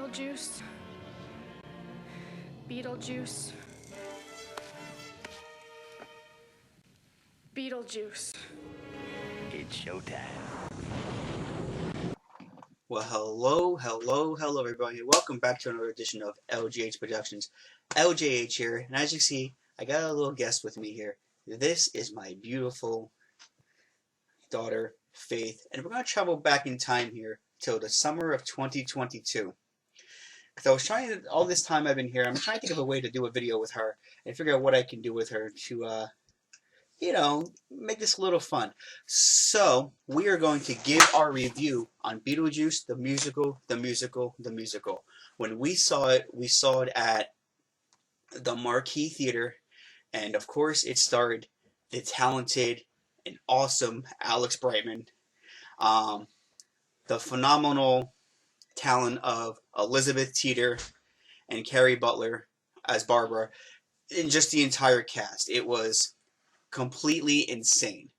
BeetleJuice. BeetleJuice. BeetleJuice. It's showtime. Well, hello, everybody. Welcome back to another edition of LGH Productions. LJH here, and as you see, I got a little guest with me here. This is my beautiful daughter, Faith, and we're going to travel back in time here till the summer of 2022. Because I was trying to, all this time I've been here, I'm trying to think of a way to do a video with her and figure out what I can do with her to, make this a little fun. So, we are going to give our review on BeetleJuice, the musical. When we saw it at the Marquee Theater, and of course it starred the talented and awesome Alex Brightman, the phenomenal talent of Elizabeth Teeter and Carrie Butler as Barbara, and just the entire cast. It was completely insane.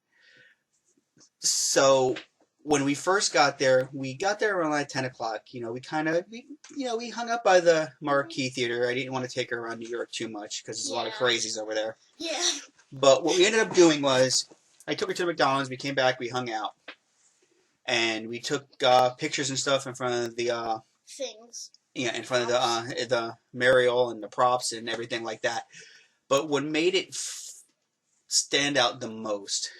So when we first got there, around like 10 o'clock. We hung up by the Marquee Theater. I didn't want to take her around New York too much because there's a lot of crazies over there. Yeah. But what we ended up doing was, I took her to McDonald's, we came back, we hung out. And we took pictures and stuff in front of the things. Yeah, in front of the Mariel and the props and everything like that. But what made it stand out the most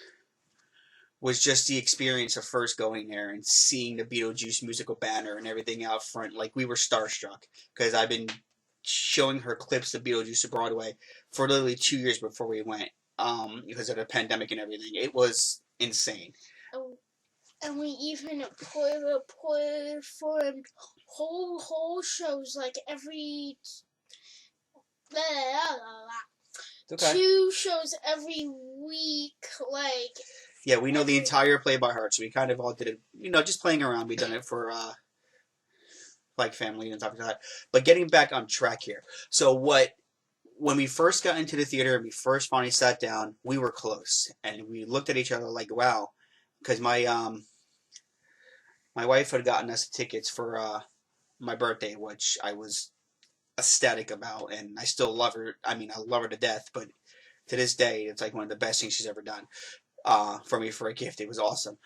was just the experience of first going there and seeing the BeetleJuice musical banner and everything out front. Like, we were starstruck because I've been showing her clips of BeetleJuice at Broadway for literally 2 years before we went, because of the pandemic and everything. It was insane. Oh, and we even performed whole shows like every. Okay. 2 shows every week, like... Yeah, we know the entire play by heart, so we kind of all did it, just playing around. We done it for, like, family and stuff like that. But getting back on track here. So when we first got into the theater and we first finally sat down, we were close. And we looked at each other like, wow. Because my wife had gotten us tickets for, my birthday, which I was ecstatic about, and I still love her. I mean, I love her to death, but to this day, it's like one of the best things she's ever done for me for a gift. It was awesome.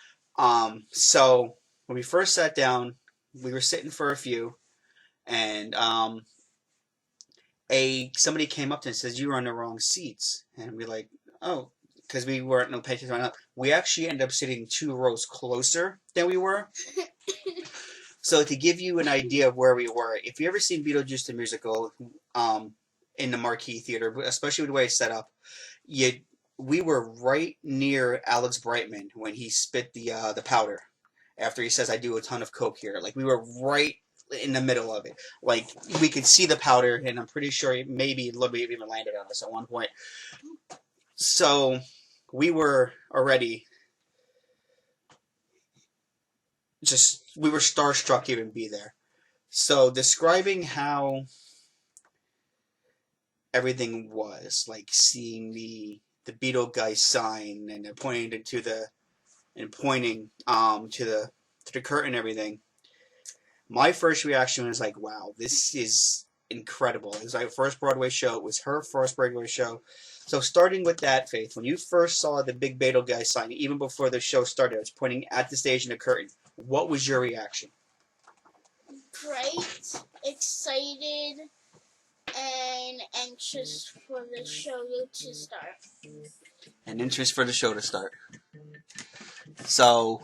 So when we first sat down, we were sitting for a few, and somebody came up to us and says, "You were on the wrong seats," and we're like, "Oh," because we weren't no patients right now. We actually ended up sitting 2 rows closer than we were. So to give you an idea of where we were, if you ever seen BeetleJuice the musical in the Marquee Theater, especially with the way it's set up, we were right near Alex Brightman when he spit the powder after he says, "I do a ton of coke here." Like, we were right in the middle of it. Like, we could see the powder, and I'm pretty sure maybe a little bit even landed on us at one point. So we were already we were starstruck to even be there. So describing how everything was, like seeing the BeetleJuice sign and pointing to the curtain and everything, my first reaction was like, wow, this is incredible. It was our first Broadway show. It was her first Broadway show. So starting with that, Faith, when you first saw the big BeetleJuice sign, even before the show started, it was pointing at the stage and the curtain. What was your reaction? Great, excited, and anxious for the show to start. And interest for the show to start. So,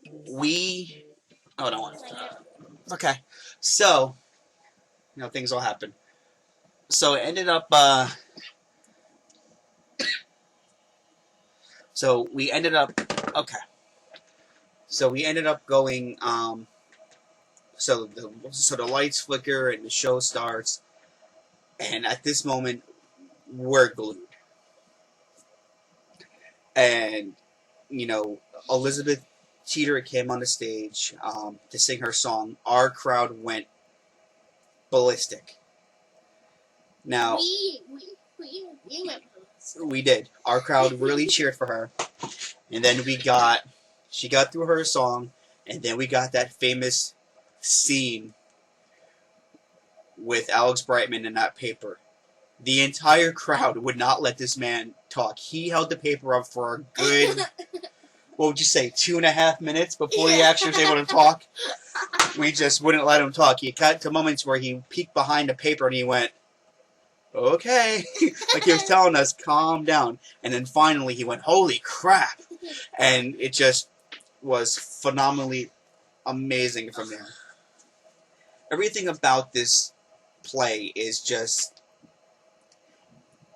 I don't want to. Okay. So, things will happen. So it ended up, So we ended up going, so the lights flicker and the show starts, and at this moment, we're glued. And, Elizabeth Teeter came on the stage to sing her song. Our crowd went ballistic. Now, we went ballistic. We did. Our crowd really cheered for her. And then she got through her song, and then we got that famous scene with Alex Brightman and that paper. The entire crowd would not let this man talk. He held the paper up for a good, what would you say, 2.5 minutes before he actually was able to talk. We just wouldn't let him talk. He got to moments where he peeked behind the paper and he went, okay. Like he was telling us, calm down. And then finally he went, holy crap. And it just was phenomenally amazing from there. Everything about this play is just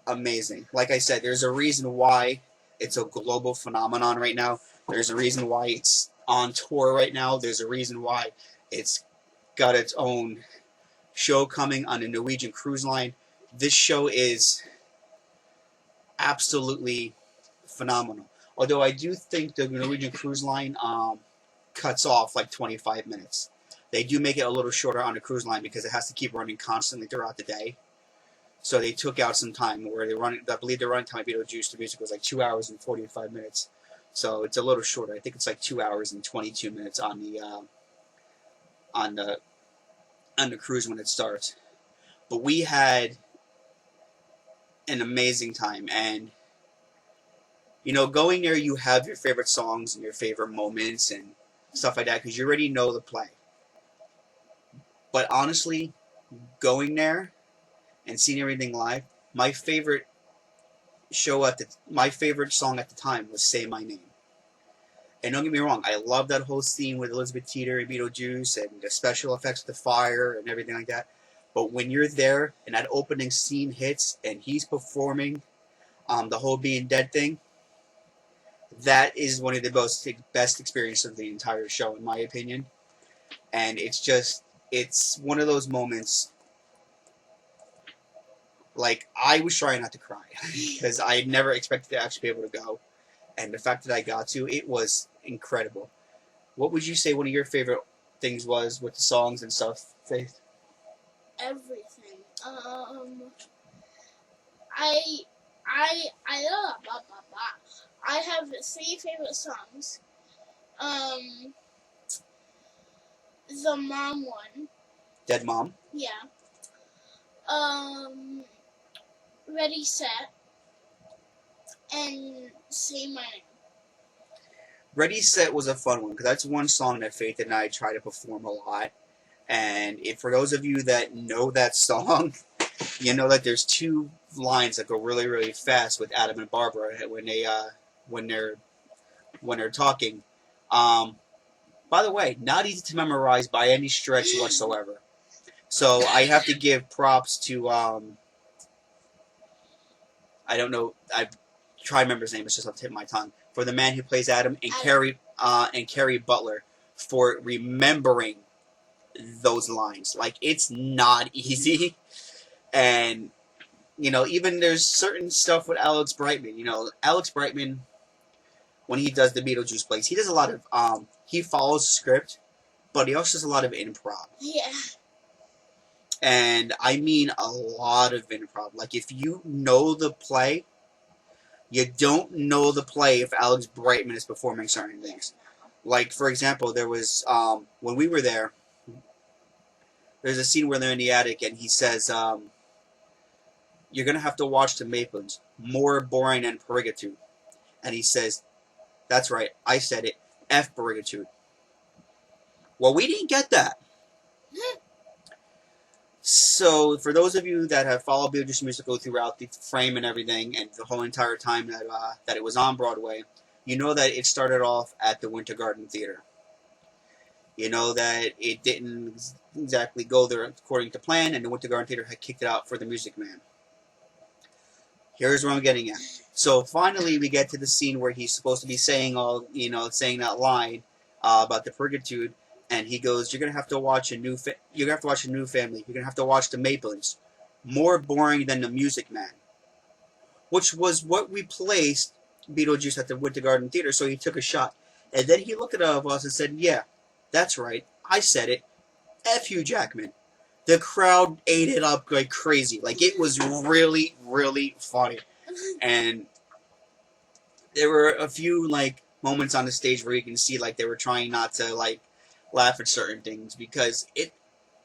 amazing. Like I said, there's a reason why it's a global phenomenon right now. There's a reason why it's on tour right now. There's a reason why it's got its own show coming on a Norwegian cruise line. This show is absolutely phenomenal. Although I do think the Norwegian cruise line cuts off like 25 minutes. They do make it a little shorter on the cruise line because it has to keep running constantly throughout the day. So they took out some time where they run. I believe the running time of BeetleJuice, the music was like 2 hours and 45 minutes. So it's a little shorter. I think it's like 2 hours and 22 minutes on the cruise when it starts. But we had an amazing time, and you know, going there, you have your favorite songs and your favorite moments and stuff like that because you already know the play. But honestly, going there and seeing everything live, my favorite song at the time was "Say My Name." And don't get me wrong, I love that whole scene with Elizabeth Teeter and BeetleJuice and the special effects with the fire and everything like that. But when you're there and that opening scene hits and he's performing the whole being dead thing, that is one of the best experiences of the entire show, in my opinion. And it's one of those moments, like, I was trying not to cry because I never expected to actually be able to go. And the fact that I got to, it was incredible. What would you say one of your favorite things was with the songs and stuff, Faith? Everything. I have 3 favorite songs. The mom one. Dead Mom? Yeah. Ready, Set, and Say My Name. Ready, Set was a fun one because that's one song that Faith and I try to perform a lot. And for those of you that know that song, you know that there's 2 lines that go really, really fast with Adam and Barbara when they're talking. By the way, not easy to memorize by any stretch whatsoever. So I have to give props to I don't know. I try to remember his name. It's just off the tip of my tongue. For the man who plays Adam and Carrie Butler for remembering those lines. Like, it's not easy. And you know, even there's certain stuff with Alex Brightman. You know, Alex Brightman, when he does the BeetleJuice plays, he does a lot of he follows the script, but he also does a lot of improv. Yeah. And I mean a lot of improv. Like, if you know the play, you don't know the play if Alex Brightman is performing certain things. Like, for example, there was, when we were there, there's a scene where they're in the attic and he says, you're going to have to watch the Maplins. More boring than Perigitude. And he says, that's right, I said it, F Perigitude. Well, we didn't get that. So, for those of you that have followed BeetleJuice musical throughout the frame and everything, and the whole entire time that it was on Broadway, you know that it started off at the Winter Garden Theater. You know that it didn't exactly go there according to plan, and the Winter Garden Theater had kicked it out for the Music Man. Here's where I'm getting at. So finally, we get to the scene where he's supposed to be saying that line about the Perigitude. And he goes, "You're gonna have to watch a new family. You're gonna have to watch the Maplins. More boring than the Music Man," which was what we placed BeetleJuice at the Winter Garden Theater. So he took a shot, and then he looked at all of us and said, "Yeah, that's right. I said it. F Hugh Jackman." The crowd ate it up like crazy. Like, it was really, really funny, and there were a few moments on the stage where you can see they were trying not to laugh at certain things because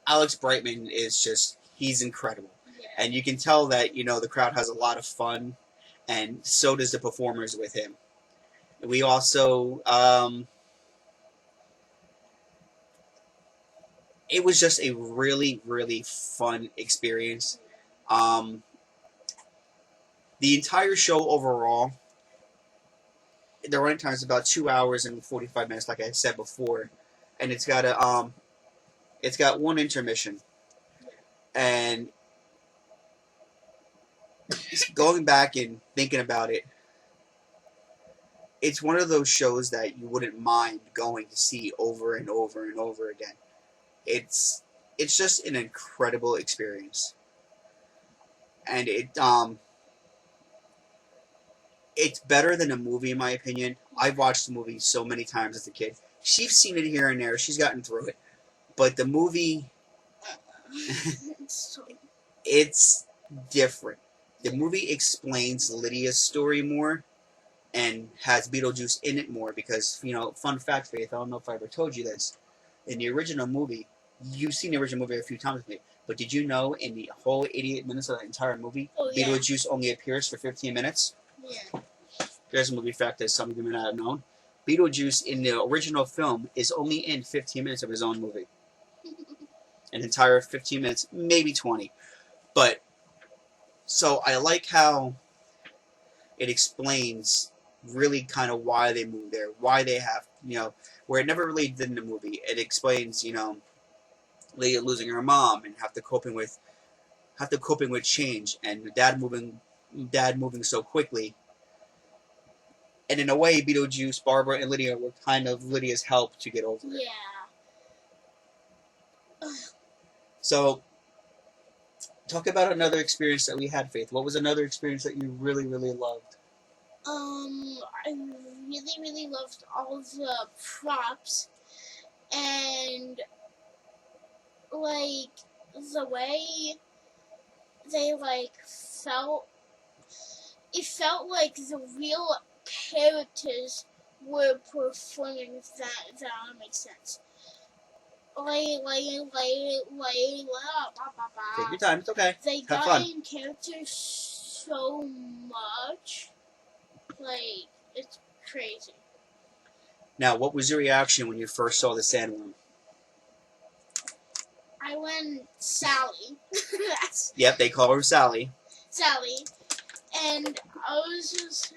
Alex Brightman is just, he's incredible. Yeah. And you can tell that, the crowd has a lot of fun, and so does the performers with him. We also, it was just a really, really fun experience. The entire show overall, the running time is about 2 hours and 45 minutes, like I said before, and it's got one intermission. And going back and thinking about it, it's one of those shows that you wouldn't mind going to see over and over and over again. It's just an incredible experience, and it's better than a movie in my opinion. I've watched the movie so many times as a kid. She's seen it here and there. She's gotten through it, but the movie, it's different. The movie explains Lydia's story more and has BeetleJuice in it more because, fun fact, Faith, I don't know if I ever told you this. In the original movie, you've seen the original movie a few times with me, but did you know in the whole 88 minutes of the entire movie, BeetleJuice only appears for 15 minutes? Yeah. There's a movie fact that some of you may not have known. BeetleJuice in the original film is only in 15 minutes of his own movie. An entire 15 minutes, maybe 20. But, so I like how it explains really kind of why they moved there, why they have, where it never really did in the movie. It explains, Leah losing her mom and have to coping with change, and dad moving so quickly. And in a way, BeetleJuice, Barbara, and Lydia were kind of Lydia's help to get over it. Yeah. So, talk about another experience that we had, Faith. What was another experience that you really, really loved? I really, really loved all the props and, like, the way they, felt. It felt like the real characters were performing, if that makes sense. Take your time, it's okay. They Have got fun. in characters so much. It's crazy. Now, what was your reaction when you first saw the sandworm? I went Sally. Yep, they call her Sally. Sally. And I was just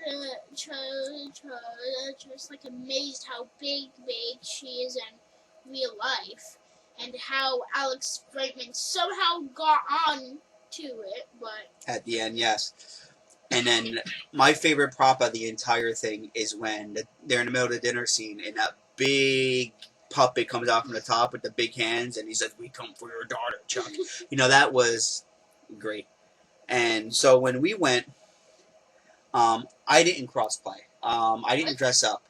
amazed how big she is in real life, and how Alex Brightman somehow got on to it, but At the end, yes. And then my favorite prop of the entire thing is when they're in the middle of the dinner scene and that big puppet comes out from the top with the big hands and he says, "We come for your daughter, Chuck." That was great. And so when we went, I didn't crossplay. I didn't dress up.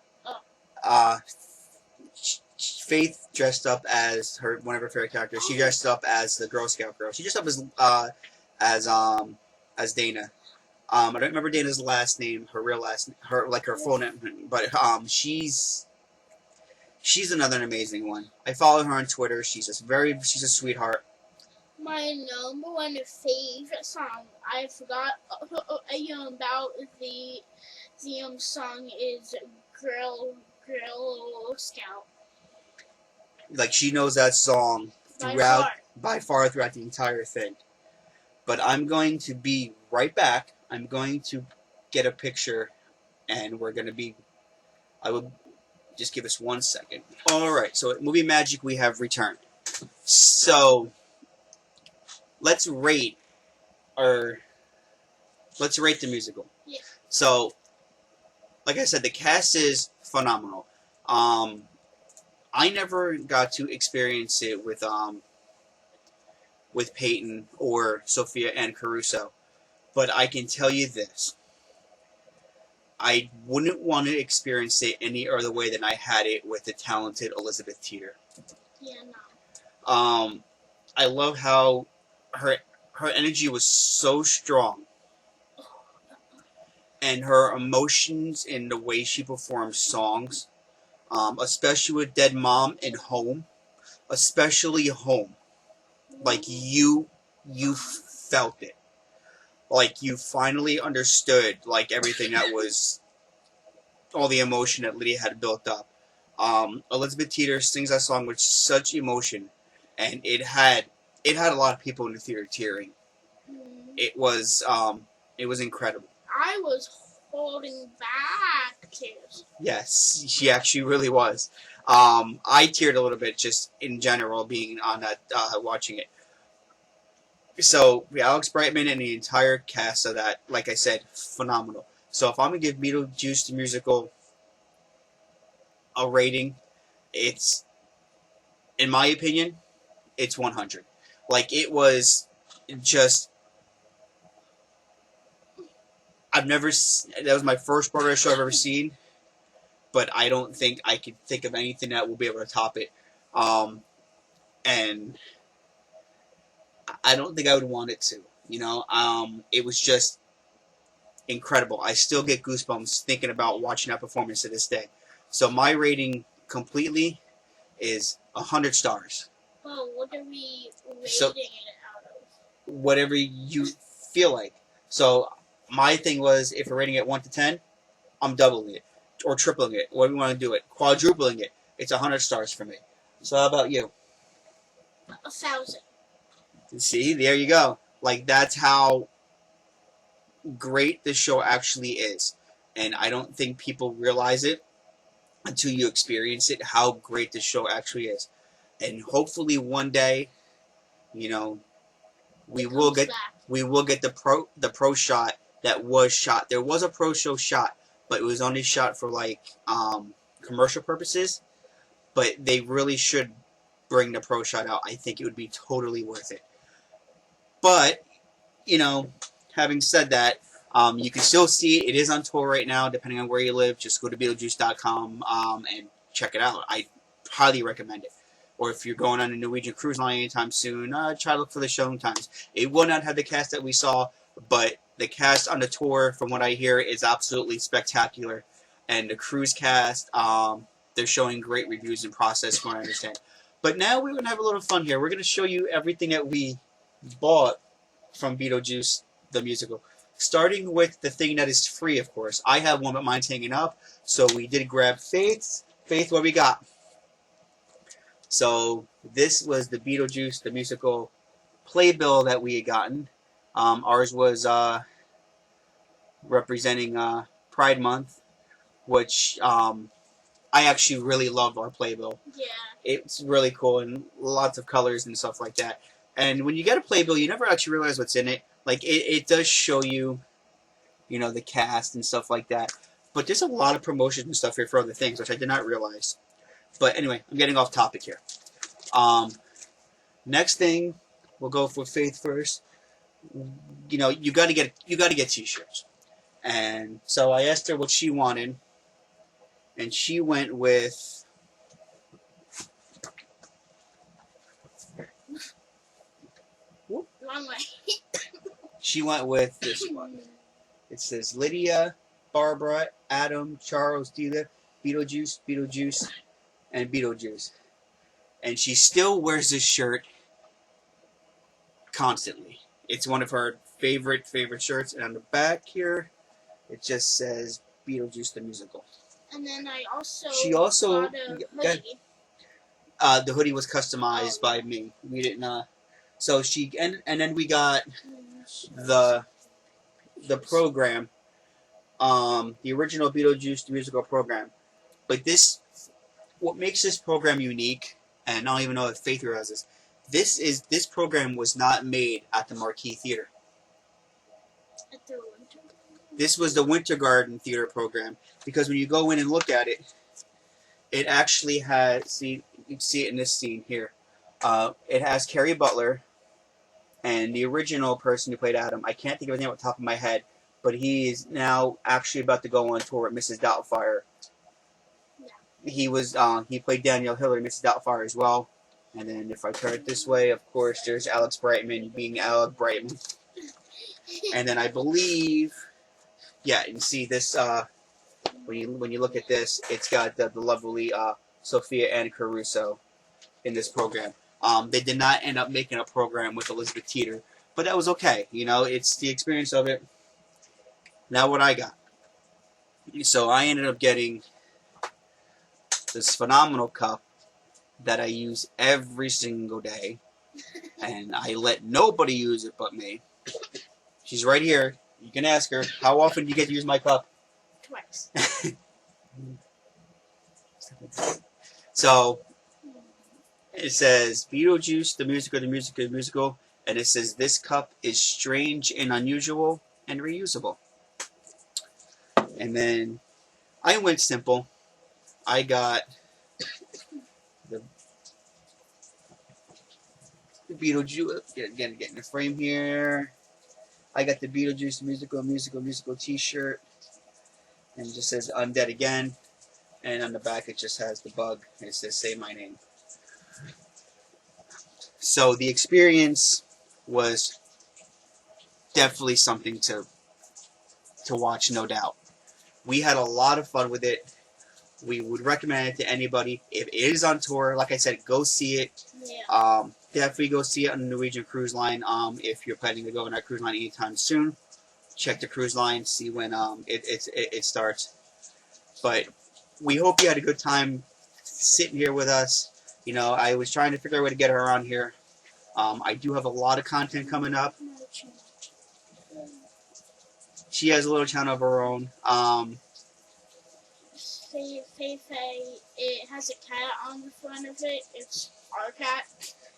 Faith dressed up as one of her favorite characters. She dressed up as the Girl Scout girl. She dressed up as Dana. I don't remember Dana's last name, her real last name, her full name, but she's another amazing one. I follow her on Twitter. She's a sweetheart. my number one favorite song, I forgot about the song is Girl Scout. Like, she knows that song by far throughout the entire thing. But I'm going to be right back. I'm going to get a picture, and we're going to be... I will just give us 1 second. Alright, so at Movie Magic we have returned. So, let's rate the musical. Yeah. So, like I said, the cast is phenomenal. I never got to experience it with Peyton or Sophia Ann Caruso, but I can tell you this: I wouldn't want to experience it any other way than I had it with the talented Elizabeth Teeter. Yeah, no. I love how her energy was so strong, and her emotions in the way she performed songs, especially with Dead Mom and Home, especially Home. Like, you you felt it. Like, you finally understood, like, everything that was, all the emotion that Lydia had built up. Elizabeth Teeter sings that song with such emotion, and it had a lot of people in the theater tearing. It was incredible. I was holding back tears. Yes, she actually really was. I teared a little bit just in general being on that, watching it. So, Alex Brightman and the entire cast of that, like I said, phenomenal. So if I'm going to give Beetlejuice the musical a rating, it's, in my opinion, it's 100. Like, it was just, that was my first Broadway show I've ever seen, but I don't think I could think of anything that will be able to top it. And I don't think I would want it to, it was just incredible. I still get goosebumps thinking about watching that performance to this day. So my rating completely is 100 stars. Well, what are we rating it out of? Whatever you feel like. So my thing was, if we're rating it 1 to 10, I'm doubling it or tripling it. Whatever we want to do it, quadrupling it. It's 100 stars for me. So how about you? 1,000. See, there you go. Like, that's how great this show actually is. And I don't think people realize it until you experience it, how great this show actually is. And hopefully one day, we will get the pro shot that was shot. There was a pro show shot, but it was only shot for commercial purposes. But they really should bring the pro shot out. I think it would be totally worth it. But, having said that, you can still see it is on tour right now, depending on where you live. Just go to BeetleJuice.com and check it out. I highly recommend it. Or if you're going on a Norwegian cruise line anytime soon, try to look for the showing times. It will not have the cast that we saw, but the cast on the tour, from what I hear, is absolutely spectacular. And the cruise cast, they're showing great reviews and process, from what I understand. But now we're going to have a little fun here. We're going to show you everything that we bought from BeetleJuice, the musical. Starting with the thing that is free, of course. I have one, but mine's hanging up. So we did grab Faith's. Faith, what we got? So this was the BeetleJuice, the musical playbill that we had gotten. Ours was representing Pride Month, which I actually really love our playbill. Yeah. It's really cool and lots of colors and stuff like that. And when you get a playbill, you never actually realize what's in it. Like, it does show you, the cast and stuff like that. But there's a lot of promotions and stuff here for other things, which I did not realize. But anyway, I'm getting off topic here. Next thing, we'll go for Faith first. You gotta get t-shirts. And so I asked her what she wanted. And she went with... Wrong way. She went with this one. It says Lydia, Barbara, Adam, Charles, Dila, BeetleJuice, and BeetleJuice. And she still wears this shirt constantly. It's one of her favorite shirts. And on the back here, it just says BeetleJuice the musical. And then I also got a hoodie. The hoodie was customized by me. We didn't. So she and then we got the program, the original BeetleJuice the musical program. But what makes this program unique, and I don't even know if Faith realizes this program was not made at the Marquee Theater. At the Winter. This was the Winter Garden Theater program, because when you go in and look at it, it actually has, you can see it in this scene here. It has Carrie Butler and the original person who played Adam. I can't think of his name off the top of my head, but he is now actually about to go on tour with Mrs. Doubtfire. Yeah. He played Danielle Hillary, Mrs. Doubtfire as well. And then if I turn it this way, of course, there's Alex Brightman being Alec Brightman. And then I believe, yeah, you can see this, when you look at this, it's got the lovely Sophia Ann Caruso in this program. They did not end up making a program with Elizabeth Teeter, but that was okay. You know, it's the experience of it. Now what I got. So I ended up getting this phenomenal cup that I use every single day, and I let nobody use it but me. She's right here. You can ask her, how often do you get to use my cup? Twice. So it says BeetleJuice, the musical, and it says this cup is strange and unusual and reusable. And then I went simple. I got the BeetleJuice. Again, getting the frame here. I got the BeetleJuice musical T-shirt, and it just says Undead Again. And on the back, it just has the bug. And it says Say My Name. So the experience was definitely something to watch, no doubt. We had a lot of fun with it. We would recommend it to anybody. If it is on tour, like I said, go see it. Yeah. Definitely go see it on the Norwegian Cruise Line. If you're planning to go on that cruise line anytime soon, check the cruise line, see when it starts. But we hope you had a good time sitting here with us. You know, I was trying to figure out a way to get her around here. I do have a lot of content coming up. She has a little channel of her own. Faye, it has a cat on the front of it. It's our cat.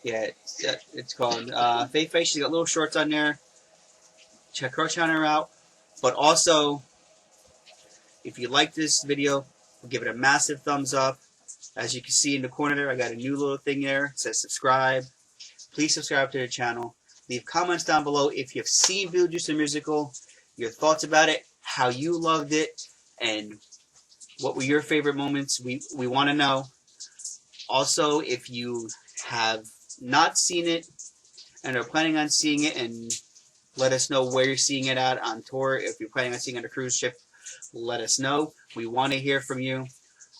Yeah, it's called Faye. She's got little shorts on there. Check her channel out. But also, if you like this video, give it a massive thumbs up. As you can see in the corner there, I got a new little thing there. It says subscribe. Please subscribe to the channel. Leave comments down below if you've seen BeetleJuice the musical, your thoughts about it, how you loved it, and what were your favorite moments. We want to know. Also, if you have not seen it and are planning on seeing it, and let us know where you're seeing it at on tour. If you're planning on seeing it on a cruise ship, let us know. We want to hear from you.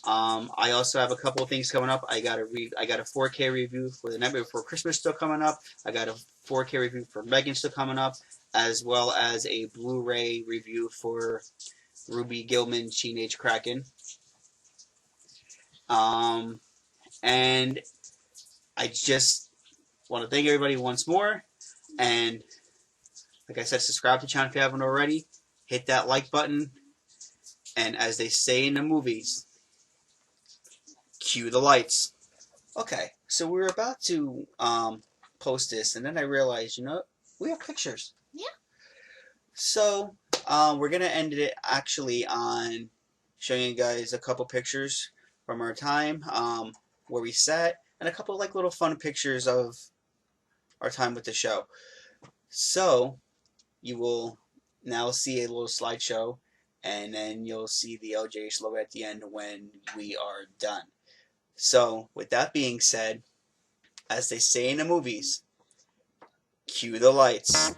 I also have a couple of things coming up. I got a 4K review for The Nightmare Before Christmas still coming up. I got a 4K review for Megan still coming up, as well as a Blu-ray review for Ruby Gilman, Teenage Kraken. And I just want to thank everybody once more. And like I said, subscribe to the channel if you haven't already. Hit that like button. And as they say in the movies, cue the lights. Okay, so we were about to post this, and then I realized, you know, we have pictures. Yeah. So we're going to end it actually on showing you guys a couple pictures from our time, where we sat, and a couple like little fun pictures of our time with the show. So you will now see a little slideshow, and then you'll see the LJH logo at the end when we are done. So with that being said, as they say in the movies, cue the lights.